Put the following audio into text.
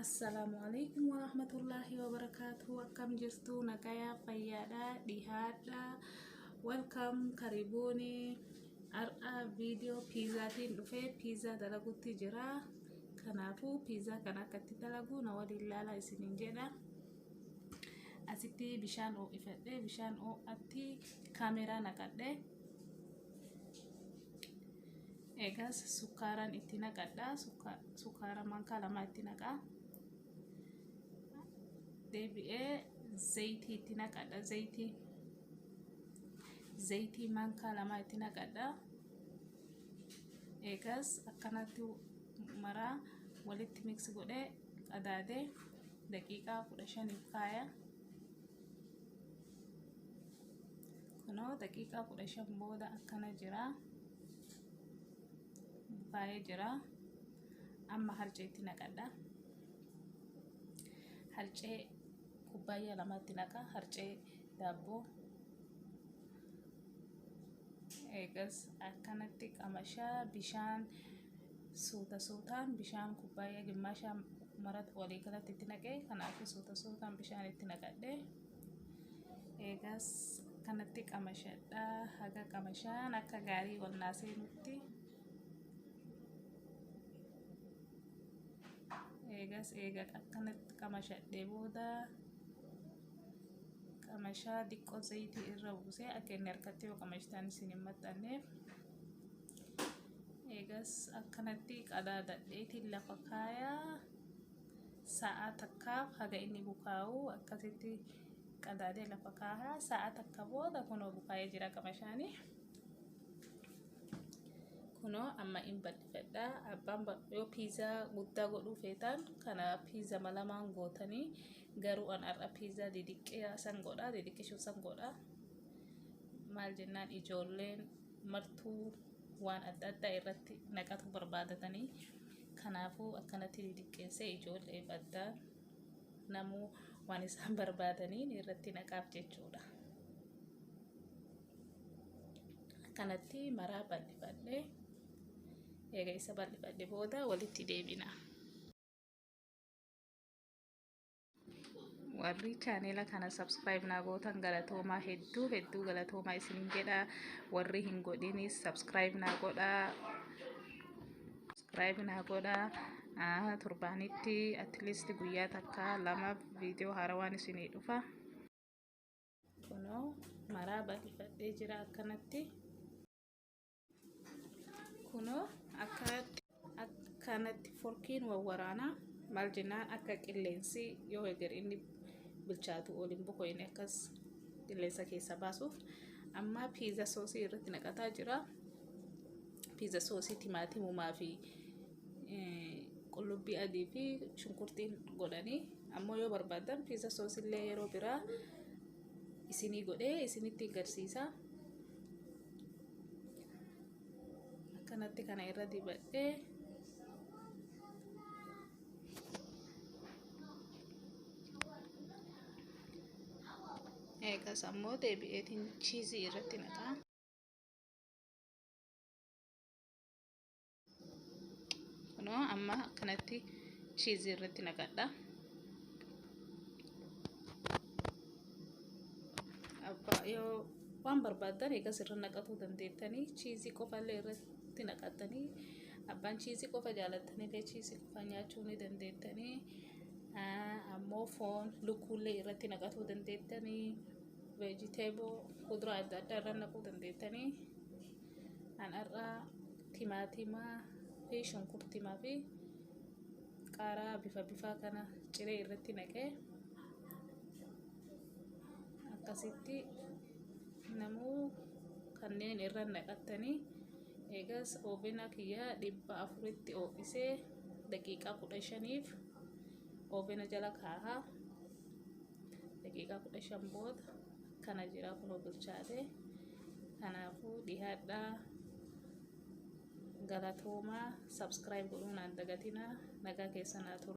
Assalamualaikum warahmatullahi wabarakatuh. Akkam jirtu nagaya fayyada dihada. Welcome karibuni. Ar'a video pizza tin dhufe pizza dalagutti jira. Kanafu pizza kana akkatti dalagu na waliin laala isinin jedha. Asitti bishaan ifadhe bishaan atti kamera naqadhe. Egas sukkaaran itti naqadha. Sukkaara manka lama itti naqa. Debi'ee zayitii itti naqadha. Zayitii manka lama itti naqadha. Egas akkanatti mara walitti mix godhe qadaade daqiiqaa 15 kaaya. Kuno daqiiqaa 15 booda akkana jira. Baay'ee jira. Amma harcee itti naqadha. Harcee kubbaayyaa lamatti naqa. Harcee daabboo. Egas akkanatti qamashaa bishaan suutaan bishaan kubbaayyaa gimmaashaa marat walii galatti itti naqee kanaafuu suutaan bishaan itti naqadhe. Egas akkanatti qamashadha. Haga qamashaan akka gaarii wal naasee nutti. Egas akkanatti qamashadhee booda qamashaa diqqoo zayitii irra buusee akka inni harkatti yoo qamashtaan isin hin maxxanneef. Egas akkanatti qadaadadheetiin lafa kaayaa sa'a takkaaf haga inni bukaa'u akkasitti qadaadee lafa kaayaa sa'a takka booda kunoo bukaa'ee jira qamashaanii. Kuno amma in bal'ifadha. Abbaan yoo pizza guddaa godhuu feetan kana pizza malamaan gootanii garuu an ar'a pizza didiqqee san godha. Didiqqishuu san godha. Maal jennaan ijoolleen martuu waan adda addaa irratti naqatu barbaadatanii kanaafuu akkanatti didiqqeessee ijoollee baddaa namuu waan isaan barbaadaniin irratti naqaaf jechuudha. Akkanatti maraa bal'ifadhe. Eega isa bal'ifadhe booda walitti deebina. Warri channel kana subscribe na gootan galatoomaa hedduu galatoomaa isin jedha. Warri hin godhinis subscribe na godha. Turbaanitti at least guyyaa takka lama video haarawaan isinii dhufa. Kuno maraa bal'ifadhee jira akkanatti. Kuno akkanatti forkiin wawwaraana maal jennaan akka qilleensi yoo eger inni bilchaatu oliin bukoyin akkas qilleensa keessa baasuuf. Amma pizza soosii irratti naqataa jira. Pizza soosii timaatimumaa fi qullubbii adii fi shunkurtiin godhanii ammoo yoo barbaadan pizza soosii illee yeroo biraa isinii godhee isinitti agarsiisa. Akkanatti kana irra dibadhee eegas ammoo deebi'eetiin chiizii irratti naqa. Kuno amma akkanatti chiizii irratti naqadha. Abbaa yoo waan barbaadan eegas irra naqatuu dandeettanii chiizii qofallee irratti naqattanii abbaan chiizii qofa jaalattanillee chiizii qofa nyaachuu ni dandeettanii. Ammoo foon lukkuullee irratti naqatuu dandeettanii. Vegetable kuduraa adda addaa irra naquu dandeettanii. An ar'a timaatimaa fi shunkurtimaa fi qaaraa bifa kana ciree irratti naqee akkasitti namuu kanneen irra naqattanii. Egas oovena kiyya 400tti oo'isee daqiiqaa 15f oovena jala kaahaa. Daqiiqaa 15 booda kana jira kunoo bilchaate. Kanaafuu dhihaadhaa galatoomaa subscribe godhuun aan dagatinaa. Nagaa keessanaa tura.